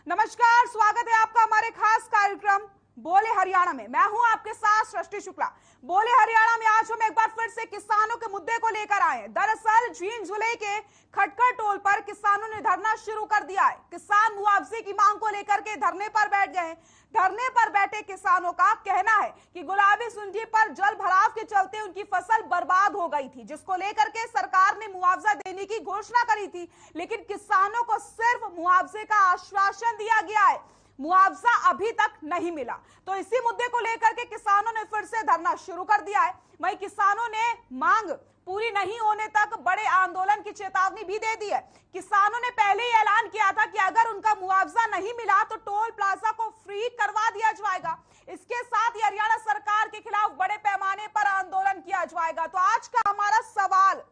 नमस्कार, स्वागत है आपका हमारे खास कार्यक्रम बोले हरियाणा में। मैं हूं आपके साथ सृष्टि शुक्ला। बोले हरियाणा में आज हम एक बार फिर से किसानों के मुद्दे को लेकर आए हैं। दरअसल जींद जिले के खटखर टोल पर किसानों ने धरना शुरू कर दिया है। किसान मुआवजे की मांग को लेकर के धरने पर बैठ गए हैं। धरने पर बैठे किसानों का कहना है कि गुलाबी सुंडी पर जल भराव के चलते उनकी फसल बर्बाद हो गई थी, जिसको लेकर के सरकार ने मुआवजा देने की घोषणा करी थी, लेकिन किसानों को सिर्फ मुआवजे का आश्वासन दिया गया है, मुआवजा अभी तक नहीं मिला। तो इसी मुद्दे को लेकर के किसानों ने फिर से धरना शुरू कर दिया है। वहीं किसानों ने मांग पूरी नहीं होने तक बड़े आंदोलन की चेतावनी भी दे दी है। किसानों ने पहले ही ऐलान किया था कि अगर उनका मुआवजा नहीं मिला तो टोल प्लाजा को फ्री करवा दिया जाएगा। इसके साथ ही हरियाणा सरकार के खिलाफ बड़े पैमाने पर आंदोलन किया जाएगा। तो आज का हमारा सवाल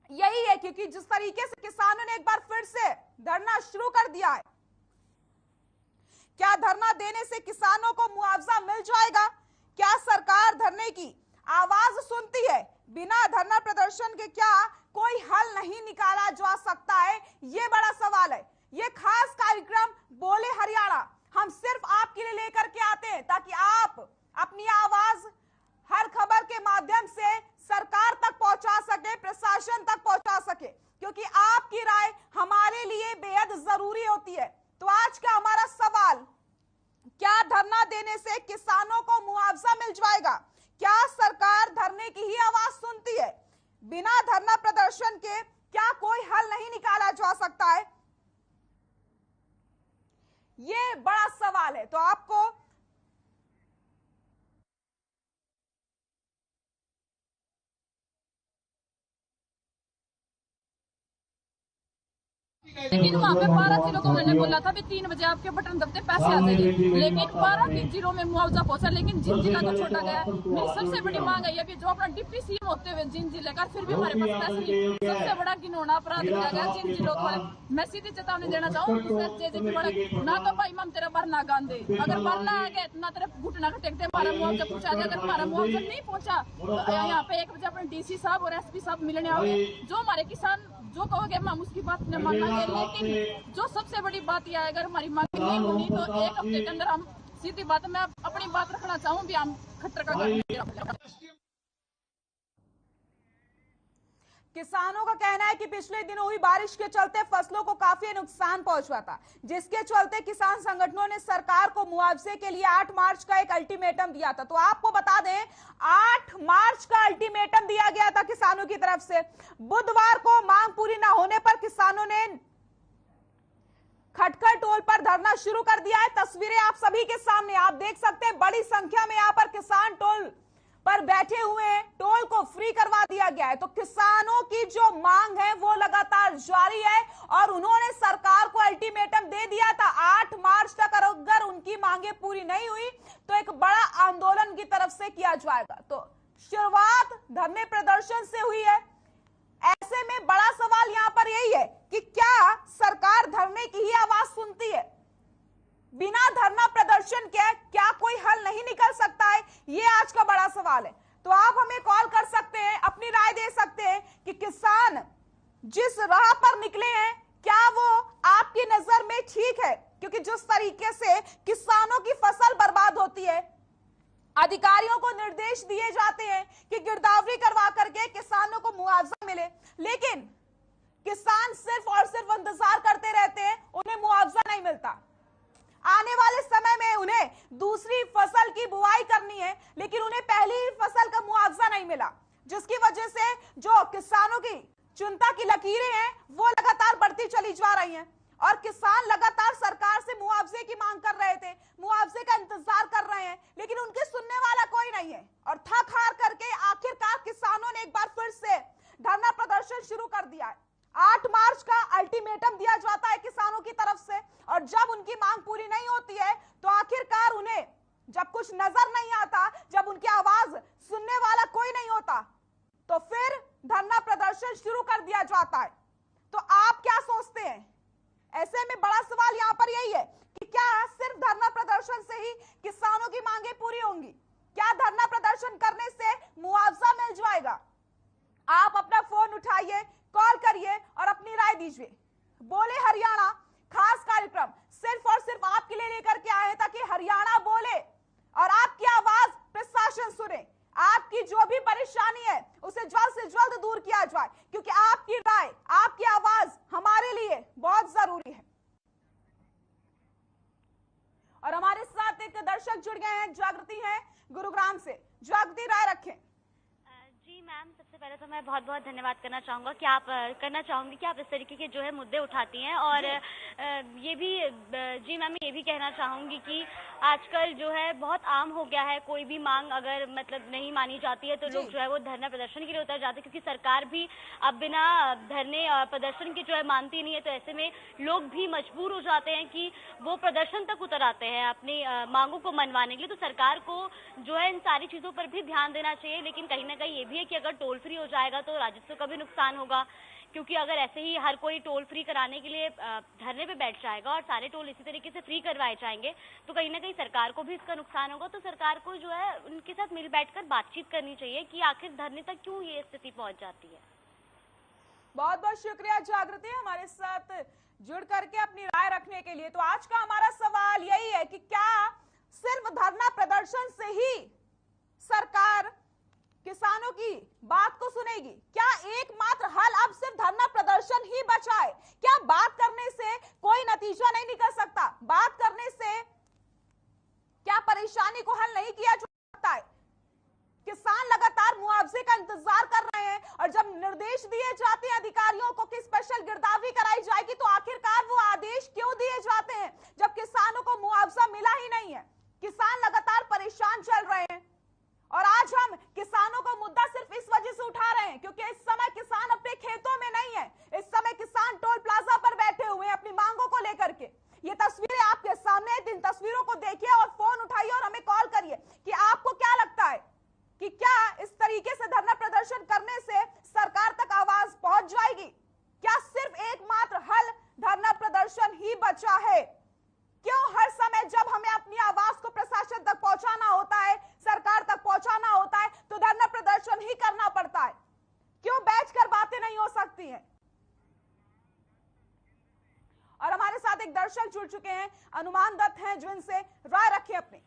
यही है, क्योंकि जिस तरीके से किसानों ने एक बार फिर से धरना शुरू कर दिया है, क्या धरना देने से किसानों को मुआवजा मिल जाएगा? क्या सरकार धरने की आवाज सुनती है? बिना धरना प्रदर्शन के क्या कोई हल नहीं निकाला जा सकता है? ये बड़ा सवाल है। ये खास कार्यक्रम बोले हरियाणा हम सिर्फ आपके लिए लेकर के आते हैं, ताकि आप अपनी आवाज हर खबर के माध्यम से सरकार तक पहुंचा सके, प्रशासन तक पहुंचा सके, क्योंकि आपकी राय हमारे लिए बेहद जरूरी होती है। तो आज का हमारा सवाल, क्या धरना देने से किसानों को मुआवजा मिल जाएगा? क्या सरकार धरने की ही आवाज सुनती है? बिना धरना प्रदर्शन के क्या कोई हल नहीं निकाला जा सकता है? ये बड़ा सवाल है। तो आपको लेकिन वहाँ पे 12 जिलों को मैंने बोला था भी 3 बजे आपके बटन दबते पैसे आ जाएंगे, लेकिन 12 जिलों में मुआवजा पहुंचा, लेकिन जिन जिला को छोटा गया। मेरी सबसे बड़ी मांग है ये भी, जो अपना डिप्टी सीएम होते हुए जिन जिले का फिर भी हमारे पास पैसे नहीं। सबसे बड़ा घिनौना अपराध किया गया जिन जिलों को। मैं सीधी चेतावनी देना चाहूँ, ना तो भाई हम तेरा भरना गांधे, अगर भरना आ गए ना तेरा घुटना का टेकते हमारा मुआवजा पहुंचा दे। अगर हमारा मुआवजा नहीं पहुंचा तो यहाँ पे 1 बजे अपने डीसी साहब और एसपी साहब मिलने आओगे। जो हमारे किसान जो कहोगे हम उसकी बात न मानेंगे, लेकिन जो सबसे बड़ी बात यह है, अगर हमारी मांग नहीं होनी तो 1 हफ्ते के अंदर हम, सीधी बात मैं अपनी बात रखना चाहूँ भी, हम खट्टर का किसानों का कहना है कि पिछले दिनों हुई बारिश के चलते फसलों को काफी नुकसान पहुंचा था, जिसके चलते किसान संगठनों ने सरकार को मुआवजे के लिए 8 मार्च का एक अल्टीमेटम दिया था। तो आपको बता दें, 8 मार्च का अल्टीमेटम दिया गया था किसानों की तरफ से। बुधवार को मांग पूरी न होने पर किसानों ने खटखर टोल पर धरना शुरू कर दिया है। तस्वीरें आप सभी के सामने आप देख सकते हैं, बड़ी संख्या में यहां पर किसान टोल पर बैठे हुए हैं। टोल को फ्री करवा दिया गया है। तो किसानों की जो मांग है वो लगातार जारी है और उन्होंने सरकार को अल्टीमेटम दे दिया था 8 मार्च तक, और अगर उनकी मांगे पूरी नहीं हुई तो एक बड़ा आंदोलन की तरफ से किया जाएगा। तो शुरुआत धरने प्रदर्शन से हुई है। ऐसे में बड़ा सवाल यहां पर यही है कि क्या सरकार धरने की ही आवाज सुनती है? बिना धरना प्रदर्शन के क्या कोई हल नहीं निकल सकता है? ये आज का बड़ा सवाल है। तो आप हमें कॉल कर सकते हैं, अपनी राय दे सकते हैं कि किसान जिस राह पर निकले हैं क्या वो आपकी नजर में ठीक है? क्योंकि जिस तरीके से किसानों की फसल बर्बाद होती है, अधिकारियों को निर्देश दिए जाते हैं कि गिरदावरी करवा करके किसानों को मुआवजा मिले, लेकिन किसान सिर्फ और सिर्फ इंतजार करते रहते हैं, उन्हें मुआवजा नहीं मिलता। आने वाले समय में उन्हें दूसरी फसल की बुआई करनी है, लेकिन उन्हें पहली फसल का मुआवजा नहीं मिला, जिसकी वजह से जो किसानों की चिंता की लकीरें हैं वो लगातार बढ़ती चली जा रही हैं और किसान लगातार सरकार से मुआवजे की मांग कर रहे थे, मुआवजे का इंतजार कर रहे हैं, लेकिन उनके सुनने वाला कोई नहीं है। और थक हार करके आखिरकार किसानों ने एक बार फिर से धरना प्रदर्शन शुरू कर दिया है। 8 मार्च का अल्टीमेटम दिया जाता है किसानों की तरफ से, और जब उनकी मांग पूरी नहीं होती है तो आखिरकार उन्हें जब कुछ नजर नहीं आता, जब उनकी आवाज सुनने वाला कोई नहीं होता, तो फिर धरना प्रदर्शन शुरू कर दिया जाता है। तो आप क्या सोचते हैं? ऐसे में बड़ा सवाल यहां पर यही है कि क्या सिर्फ धरना प्रदर्शन से ही किसानों की मांगे पूरी होंगी? क्या धरना प्रदर्शन करने से मुआवजा मिल जाएगा? आप अपना फोन उठाइए, कॉल करिए और अपनी राय दीजिए। बोले हरियाणा खास कार्यक्रम दर्शक जुड़ गए हैं, जागृति हैं गुरुग्राम से। जागृति, राय रखें। जी मैम, सबसे पहले तो मैं बहुत बहुत धन्यवाद करना चाहूँगी कि आप इस तरीके के जो है मुद्दे उठाती हैं। और ये भी जी मैम, ये भी कहना चाहूँगी कि आजकल जो है बहुत आम हो गया है, कोई भी मांग अगर मतलब नहीं मानी जाती है तो लोग जो है वो धरना प्रदर्शन के लिए उतर जाते हैं, क्योंकि सरकार भी अब बिना धरने और प्रदर्शन के जो है मानती नहीं है। तो ऐसे में लोग भी मजबूर हो जाते हैं कि वो प्रदर्शन तक उतर आते हैं अपनी मांगों को मनवाने के लिए। तो सरकार को जो है इन सारी चीज़ों पर भी ध्यान देना चाहिए। लेकिन कहीं ना कहीं ये भी है कि अगर टोल फ्री हो जाएगा तो राजस्व का भी नुकसान होगा, क्योंकि अगर ऐसे ही हर कोई टोल फ्री कराने के लिए धरने पे बैठ जाएगा और सारे टोल इसी तरीके से फ्री करवाए जाएंगे तो कहीं ना कहीं सरकार को भी इसका नुकसान होगा। तो सरकार को जो है उनके साथ मिल बैठकर बातचीत करनी चाहिए कि आखिर धरने तक क्यों ये स्थिति पहुंच जाती है। बहुत बहुत शुक्रिया जागृति, हमारे साथ जुड़ करके अपनी राय रखने के लिए। तो आज का हमारा सवाल यही है कि क्या सिर्फ धरना प्रदर्शन से ही सरकार किसानों की बात को सुनेगी? क्या एकमात्र हल अब सिर्फ धरना प्रदर्शन ही बचा है? क्या बात करने से कोई नतीजा नहीं निकल सकता? बात करने से क्या परेशानी को हल नहीं किया जा सकता है? किसान लगातार मुआवजे का इंतजार कर रहे हैं और जब निर्देश दिए जाते हैं अधिकारियों को कि स्पेशल गिरदावरी कराई जाएगी तो आखिरकार वो आदेश क्यों दिए जाते हैं जब किसानों को मुआवजा मिला ही नहीं है? किसान लगातार परेशान चल रहे हैं और आज हम किसानों का मुद्दा सिर्फ इस वजह से उठा रहे हैं क्योंकि इस समय किसान अपने खेतों में नहीं है। इस समय किसान टोल प्लाजा पर बैठे हुए हैं अपनी मांगों को लेकर के। ये तस्वीरें आपके सामने हैं, इन तस्वीरों को देखिए और फोन उठाइए और हमें कॉल करिए कि आपको क्या लगता है कि क्या इस तरीके से धरना प्रदर्शन करने से सरकार तक आवाज पहुंच जाएगी? क्या सिर्फ एकमात्र हल धरना प्रदर्शन ही बचा है? क्यों हर समय जब हमें अपनी आवाज को प्रशासन तक पहुंचाना होता है, सरकार तक पहुंचाना होता है तो धरना प्रदर्शन ही करना पड़ता है? क्यों बैठकर बातें नहीं हो सकती हैं? और हमारे साथ एक दर्शक जुड़ चुके हैं, अनुमान दत्त हैं, जो इनसे राय रखें अपनी।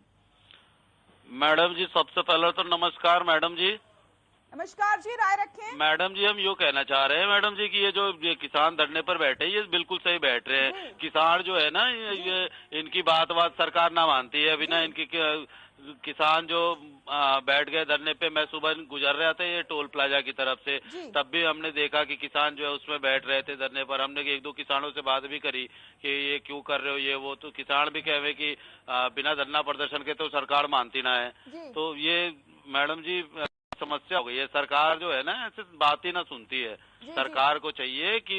मैडम जी, सबसे पहले तो नमस्कार मैडम जी। नमस्कार जी, राय रखें। मैडम जी, हम यूँ कहना चाह रहे हैं मैडम जी कि ये किसान धरने पर बैठे ये बिल्कुल सही बैठ रहे हैं। किसान जो है ना ये इनकी बात सरकार ना मानती है। बिना इनकी किसान जो बैठ गए धरने पे। मैं सुबह गुजर रहा था ये टोल प्लाजा की तरफ से, तब भी हमने देखा कि किसान जो है उसमें बैठ रहे थे धरने पर। हमने एक दो किसानों से बात भी करी कि ये क्यों कर रहे हो ये वो, तो किसान भी कहे कि बिना धरना प्रदर्शन के तो सरकार मानती ना है। तो ये मैडम जी समस्या हो गई है। सरकार जो है ना ऐसे बात ही ना सुनती है। सरकार को चाहिए कि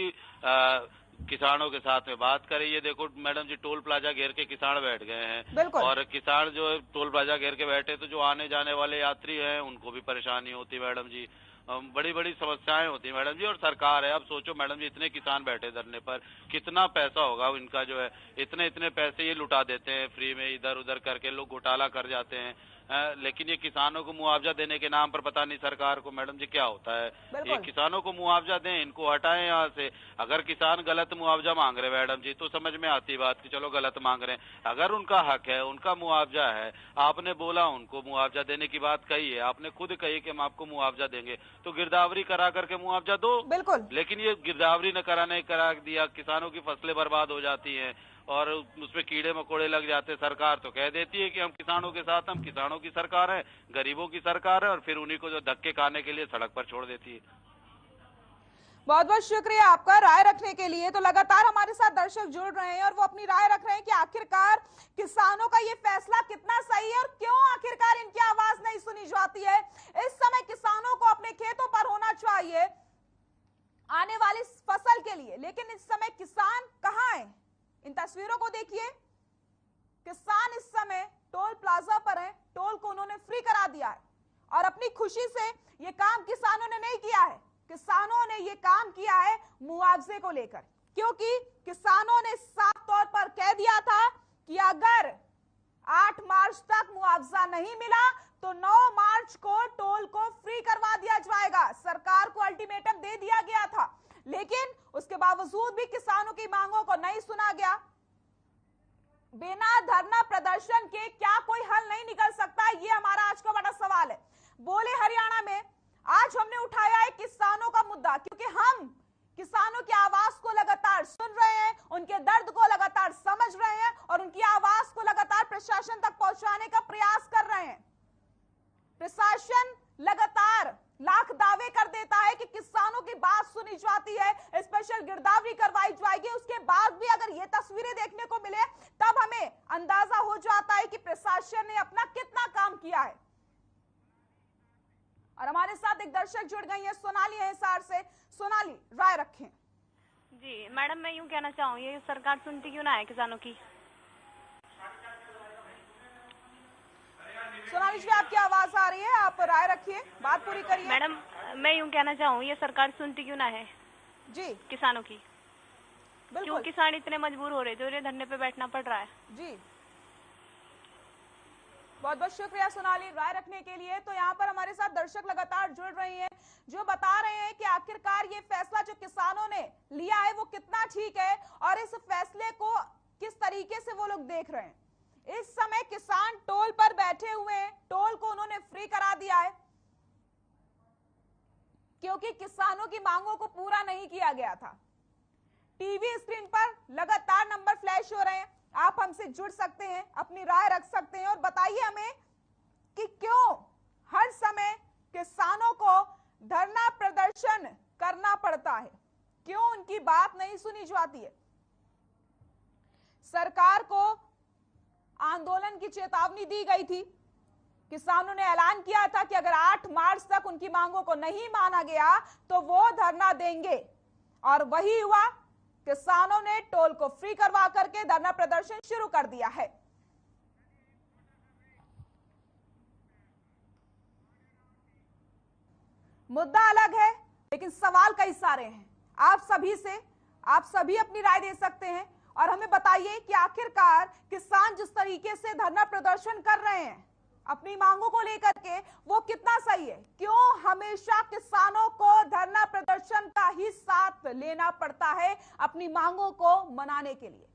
किसानों के साथ में बात करें। ये देखो मैडम जी, टोल प्लाजा घेर के किसान बैठ गए हैं और किसान जो है टोल प्लाजा घेर के बैठे तो जो आने जाने वाले यात्री हैं उनको भी परेशानी होती मैडम जी। बड़ी बड़ी समस्याएं होती मैडम जी। और सरकार है, अब सोचो मैडम जी, इतने किसान बैठे धरने पर, कितना पैसा होगा इनका जो है। इतने पैसे ये लुटा देते हैं फ्री में, इधर उधर करके लोग घोटाला कर जाते हैं। लेकिन ये किसानों को मुआवजा देने के नाम पर पता नहीं सरकार को मैडम जी क्या होता है। ये किसानों को मुआवजा दें, इनको हटाएं यहाँ से। अगर किसान गलत मुआवजा मांग रहे मैडम जी तो समझ में आती बात कि चलो गलत मांग रहे हैं। अगर उनका हक है, उनका मुआवजा है, आपने बोला उनको मुआवजा देने की बात कही है, आपने खुद कही कि हम आपको मुआवजा देंगे, तो गिरदावरी करा करके मुआवजा दो। बिल्कुल। लेकिन ये गिरदावरी न करा दिया, किसानों की फसलें बर्बाद हो जाती हैं और उसमें कीड़े मकोड़े लग जाते। सरकार तो कह देती है कि हम किसानों के साथ, हम किसानों की सरकार है, गरीबों की सरकार है, और फिर उन्हीं को जो धक्के खाने के लिए सड़क पर छोड़ देती है। बहुत बहुत शुक्रिया आपका राय रखने के लिए। तो लगातार हमारे साथ दर्शक जुड़ रहे हैं और वो अपनी राय रख रहे हैं कि आखिरकार किसानों का ये फैसला कितना सही है और क्यों आखिरकार इनकी आवाज नहीं सुनी जाती है। इस समय किसानों को अपने खेतों पर होना चाहिए आने वाली फसल के लिए, लेकिन इस समय किसान कहाँ है? इन तस्वीरों को देखिए, किसान इस समय टोल प्लाजा पर हैं। टोल को उन्होंने फ्री करा दिया है और अपनी खुशी से ये काम किसानों ने नहीं किया है। किसानों ने ये काम किया है मुआवजे को लेकर, क्योंकि किसानों ने साफ तौर पर कह दिया था कि अगर 8 मार्च तक मुआवजा नहीं मिला तो 9 मार्च को टोल को फ्री करवा दिया जाएगा। सरकार को अल्टीमेटम दे दिया गया था, लेकिन उसके बावजूद भी किसानों की मांगों को नहीं सुना गया। बिना धरना प्रदर्शन के क्या कोई हल नहीं निकल सकता? ये हमारा आज का बड़ा सवाल है। बोले हरियाणा में आज हमने उठाया है किसानों का मुद्दा, क्योंकि हम किसानों की आवाज को लगातार सुन रहे हैं, उनके दर्द को लगातार समझ रहे हैं और उनकी आवाज को लगातार प्रशासन तक पहुंचाने का तस्वीरें देखने को मिले तब हमें अंदाजा हो जाता है कि प्रशासन ने अपना कितना काम किया है। और हमारे साथ एक दर्शक जुड़ गई है, सोनाली है हिसार से। सोनाली, राय रखें। जी मैडम, मैं यूँ कहना चाहूँ, ये सरकार सुनती क्यों ना है किसानों की। सोनाली जी, आपकी आवाज आ रही है, आप राय रखिए, बात पूरी करिए। मैडम, मैं यूँ कहना चाहूँ, ये सरकार सुनती क्यों ना है जी किसानों की। क्यों बिल्कुल किसान इतने मजबूर हो रहे जो इन्हें धरने पे बैठना पड़ रहा है। जी। बहुत बहुत शुक्रिया सोनाली राय रखने के लिए। तो यहाँ पर हमारे साथ दर्शक लगातार जुड़ रहे हैं जो बता रहे हैं कि आखिरकार ये फैसला जो किसानों ने लिया है वो कितना ठीक है और इस फैसले को किस तरीके से वो लोग देख रहे हैं। इस समय किसान टोल पर बैठे हुए हैं, टोल को उन्होंने फ्री करा दिया है क्योंकि किसानों की मांगों को पूरा नहीं किया गया था। टीवी स्क्रीन पर लगातार नंबर फ्लैश हो रहे हैं, आप हमसे जुड़ सकते हैं, अपनी राय रख सकते हैं और बताइए हमें कि क्यों हर समय किसानों को धरना प्रदर्शन करना पड़ता है, क्यों उनकी बात नहीं सुनी जाती है। सरकार को आंदोलन की चेतावनी दी गई थी, किसानों ने ऐलान किया था कि अगर 8 मार्च तक उनकी मांगों को नहीं माना गया तो वो धरना देंगे और वही हुआ। किसानों ने टोल को फ्री करवा करके धरना प्रदर्शन शुरू कर दिया है। मुद्दा अलग है लेकिन सवाल कई सारे हैं। आप सभी से, आप सभी अपनी राय दे सकते हैं और हमें बताइए कि आखिरकार किसान जिस तरीके से धरना प्रदर्शन कर रहे हैं अपनी मांगों को लेकर के, वो कितना सही है। क्यों हमेशा किसानों को धरना प्रदर्शन का ही साथ लेना पड़ता है अपनी मांगों को मनाने के लिए।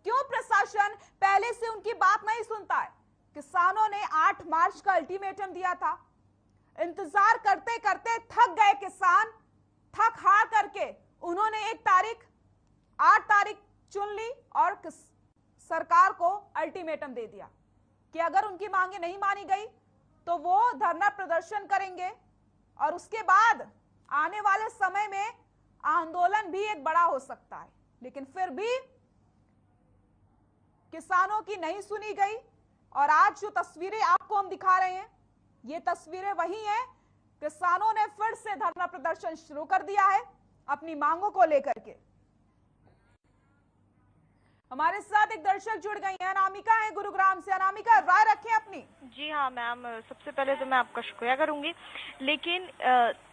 क्यों प्रशासन पहले से उनकी बात नहीं सुनता है। किसानों ने 8 मार्च का अल्टीमेटम दिया था, इंतजार करते करते थक गए किसान, थक हार करके उन्होंने 8 तारीख चुन ली और सरकार को अल्टीमेटम दे दिया कि अगर उनकी मांगे नहीं मानी गई तो वो धरना प्रदर्शन करेंगे और उसके बाद आने वाले समय में आंदोलन भी एक बड़ा हो सकता है। लेकिन फिर भी किसानों की नहीं सुनी गई और आज जो तस्वीरें आपको हम दिखा रहे हैं ये तस्वीरें वही हैं। किसानों ने फिर से धरना प्रदर्शन शुरू कर दिया है अपनी मांगों को लेकर के। हमारे साथ एक दर्शक जुड़ गई हैं, अनामिका है गुरुग्राम से। अनामिका, राय रखें अपनी। जी हाँ मैम, सबसे पहले तो मैं आपका शुक्रिया करूंगी, लेकिन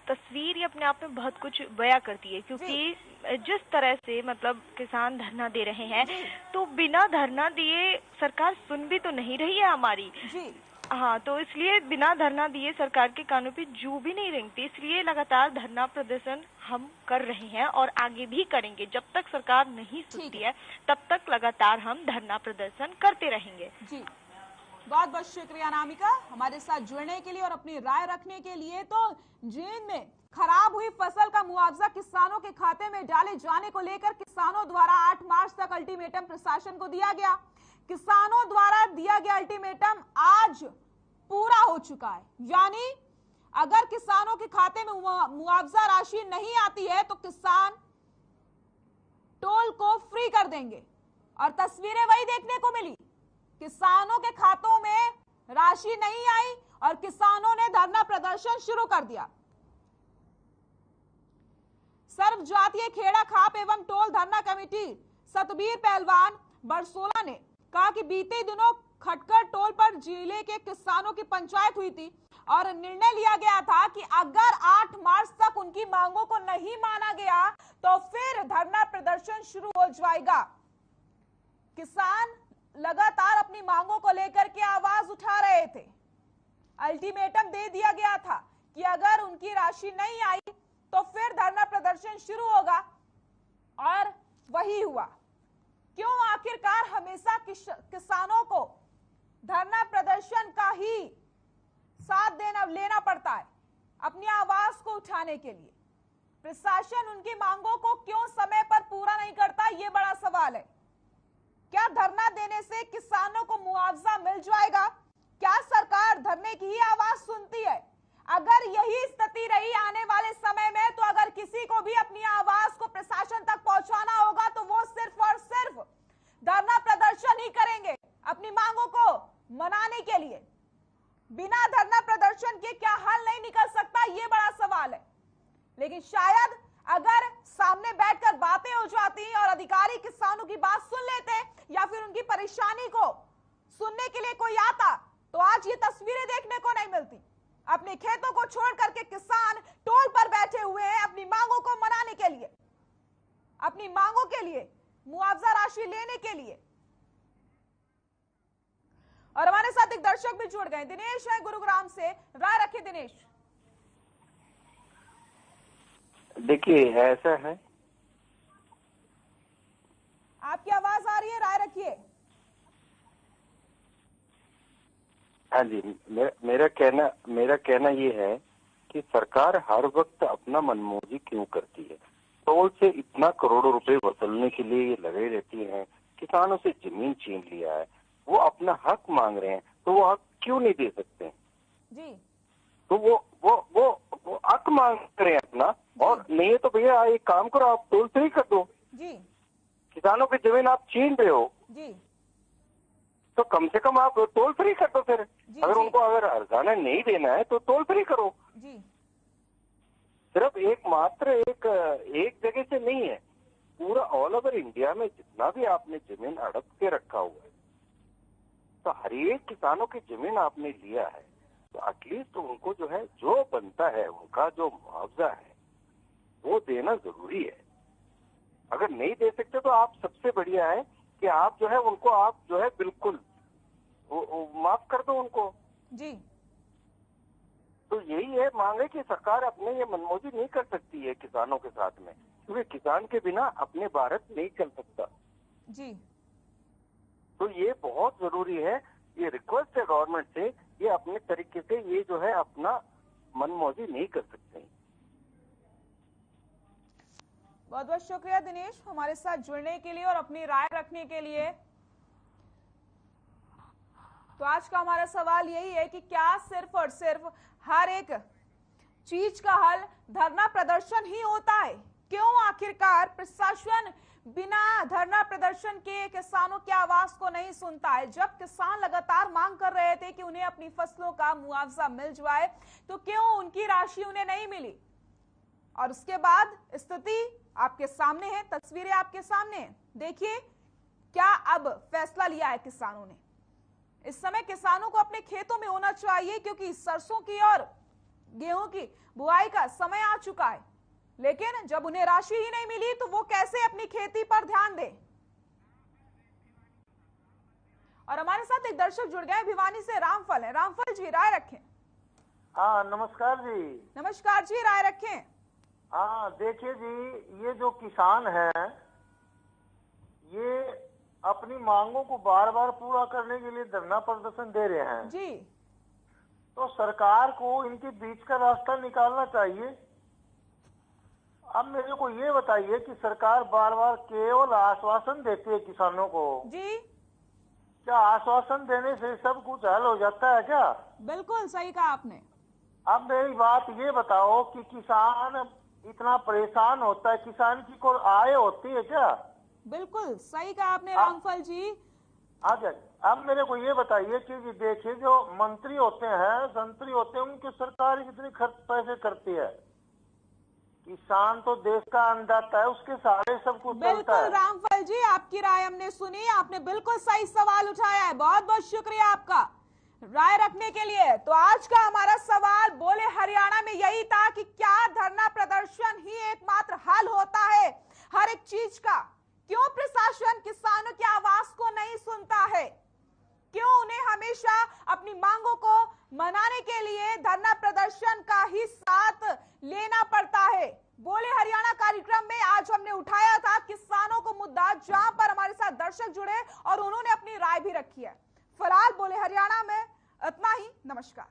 तस्वीर ये अपने आप में बहुत कुछ बयां करती है क्योंकि जिस तरह से मतलब किसान धरना दे रहे हैं तो बिना धरना दिए सरकार सुन भी तो नहीं रही है हमारी जी। हाँ, तो इसलिए बिना धरना दिए सरकार के कानों पे जू भी नहीं रेंगती, इसलिए लगातार धरना प्रदर्शन हम कर रहे हैं और आगे भी करेंगे। जब तक सरकार नहीं सुनती है तब तक लगातार हम धरना प्रदर्शन करते रहेंगे। जी, बहुत बहुत शुक्रिया अनामिका हमारे साथ जुड़ने के लिए और अपनी राय रखने के लिए। तो जींद में खराब हुई फसल का मुआवजा किसानों के खाते में डाले जाने को लेकर किसानों द्वारा 8 मार्च तक अल्टीमेटम प्रशासन को दिया गया। किसानों द्वारा दिया गया अल्टीमेटम आज पूरा हो चुका है, यानी अगर किसानों के खाते में मुआवजा राशि नहीं आती है तो किसान टोल को फ्री कर देंगे। और तस्वीरें वही देखने को मिली, किसानों के खातों में राशि नहीं आई और किसानों ने धरना प्रदर्शन शुरू कर दिया। सर्व जातीय खेड़ा खाप एवं टोल धरना कमेटी सतबीर पहलवान बरसोला ने कहा कि बीते दिनों खटकर टोल पर जिले के किसानों की पंचायत हुई थी और निर्णय लिया गया था कि अगर 8 मार्च तक उनकी मांगों को नहीं माना गया तो फिर धरना प्रदर्शन शुरू हो जाएगा। किसान लगातार अपनी मांगों को लेकर के आवाज उठा रहे थे। अल्टीमेटम दे दिया गया था कि अगर उनकी राशि नहीं आई तो फिर धरना प्रदर्शन शुरू होगा और वही हुआ। क्यों आखिरकार हमेशा किसानों को धरना प्रदर्शन का ही साथ लेना पड़ता है अपनी आवाज को उठाने के लिए। प्रशासन उनकी मांगों को क्यों समय पर पूरा नहीं करता, यह बड़ा सवाल है। क्या धरना देने से किसानों को मुआवजा मिल जाएगा? क्या सरकार धरने की ही आवाज सुनती है? अगर यही स्थिति रही आने वाले समय में तो अगर किसी को भी अपनी आवाज को प्रशासन तक पहुंचाना होगा तो वो सिर्फ और सिर्फ मनाने के लिए बिना धरना प्रदर्शन के क्या हल नहीं निकल सकता, ये बड़ा सवाल है। लेकिन शायद अगर सामने बैठकर बातें हो जाती और अधिकारी किसानों की बात सुन लेते या फिर उनकी परेशानी को सुनने के लिए कोई आता, तो आज ये तस्वीरें देखने को नहीं मिलती। अपने खेतों को छोड़ करके किसान टोल पर बैठे हुए हैं अपनी मांगों को मनाने के लिए, अपनी मांगों के लिए, मुआवजा राशि लेने के लिए। और हमारे साथ एक दर्शक भी जुड़ गए, दिनेश है गुरुग्राम से, राय रखिए दिनेश। देखिए ऐसा है, आपकी आवाज आ रही है, राय रखिए। हाँ जी, मेरा कहना ये है कि सरकार हर वक्त अपना मनमौजी क्यों करती है। टोल से इतना करोड़ों रुपए वसूलने के लिए ये लगे रहती है। किसानों से जमीन छीन लिया है, वो अपना हक मांग रहे हैं, तो वो हक क्यों नहीं दे सकते जी? तो वो हक मांग रहे हैं अपना, और नहीं है तो भैया एक काम करो, आप टोल फ्री कर दो जी। किसानों की जमीन आप छीन रहे हो जी, तो कम से कम आप टोल फ्री कर दो फिर। अगर उनको अगर हर्जाना नहीं देना है तो टोल फ्री करो जी। सिर्फ एक जगह से नहीं है, पूरा ऑल ओवर इंडिया में जितना भी आपने जमीन अड़प के रखा हुआ है, तो हर एक किसानों की जमीन आपने लिया है, तो एटलीस्ट उनको जो है, जो बनता है उनका जो मुआवजा है वो देना जरूरी है। अगर नहीं दे सकते तो आप सबसे बढ़िया है कि आप जो है उनको आप जो है बिल्कुल माफ कर दो उनको जी। तो यही है मांग है कि सरकार अपने ये मनमौजी नहीं कर सकती है किसानों के साथ में, क्योंकि किसान के बिना अपने भारत नहीं चल सकता जी। तो ये बहुत जरूरी है, ये रिक्वेस्ट है गवर्नमेंट से, ये अपने तरीके से ये जो है अपना मनमौजी नहीं कर सकते। बहुत बहुत शुक्रिया दिनेश हमारे साथ जुड़ने के लिए और अपनी राय रखने के लिए। तो आज का हमारा सवाल यही है कि क्या सिर्फ और सिर्फ हर एक चीज का हल धरना प्रदर्शन ही होता है? क्यों आखिरकार प्रशासन बिना धरना प्रदर्शन के किसानों की आवाज को नहीं सुनता है? जब किसान लगातार मांग कर रहे थे कि उन्हें अपनी फसलों का मुआवजा मिल जाए, तो क्यों उनकी राशि उन्हें नहीं मिली? और उसके बाद स्थिति आपके सामने है, तस्वीरें आपके सामने हैं। देखिए क्या अब फैसला लिया है किसानों ने। इस समय किसानों को अपने खेतों में होना चाहिए, क्योंकि सरसों की और गेहूं की बुआई का समय आ चुका है। लेकिन जब उन्हें राशि ही नहीं मिली तो वो कैसे अपनी खेती पर ध्यान दें? और हमारे साथ एक दर्शक जुड़ गए भिवानी से, रामफल है। रामफल जी राय रखें। हाँ नमस्कार जी। नमस्कार जी, राय रखें। हाँ देखिए जी, ये जो किसान हैं ये अपनी मांगों को बार बार पूरा करने के लिए धरना प्रदर्शन दे रहे हैं जी। तो सरकार को इनके बीच का रास्ता निकालना चाहिए। अब मेरे को ये बताइए कि सरकार बार बार केवल आश्वासन देती है किसानों को जी। क्या आश्वासन देने से सब कुछ हल हो जाता है क्या? बिल्कुल सही कहा आपने। अब मेरी बात ये बताओ कि किसान इतना परेशान होता है, किसान की कोई आय होती है क्या? बिल्कुल सही कहा आपने रामफल जी। अच्छा, अब मेरे को ये बताइए कि देखिए जो मंत्री होते हैं, संतरी होते हैं, उनकी सरकार इतने खर्च पैसे करती है, किसान तो देश का अन्नदाता है, उसके सहारे सब कुछ चलता बिल्कुल है। रामफल जी, आपकी राय हमने सुनी, आपने बिल्कुल सही सवाल उठाया है। बहुत बहुत शुक्रिया आपका राय रखने के लिए। तो आज का हमारा सवाल बोले हरियाणा में यही था कि क्या धरना प्रदर्शन ही एकमात्र हल होता है हर एक चीज का? क्यों प्रशासन किसानों की आवाज को नहीं सुनता है? क्यों उन्हें हमेशा अपनी मांगों को मनाने के लिए धरना प्रदर्शन का ही साथ लेना पड़ता है? बोले हरियाणा कार्यक्रम में आज हमने उठाया था किसानों को मुद्दा, जहां पर हमारे साथ दर्शक जुड़े और उन्होंने अपनी राय भी रखी है। फिलहाल बोले हरियाणा में इतना ही। नमस्कार।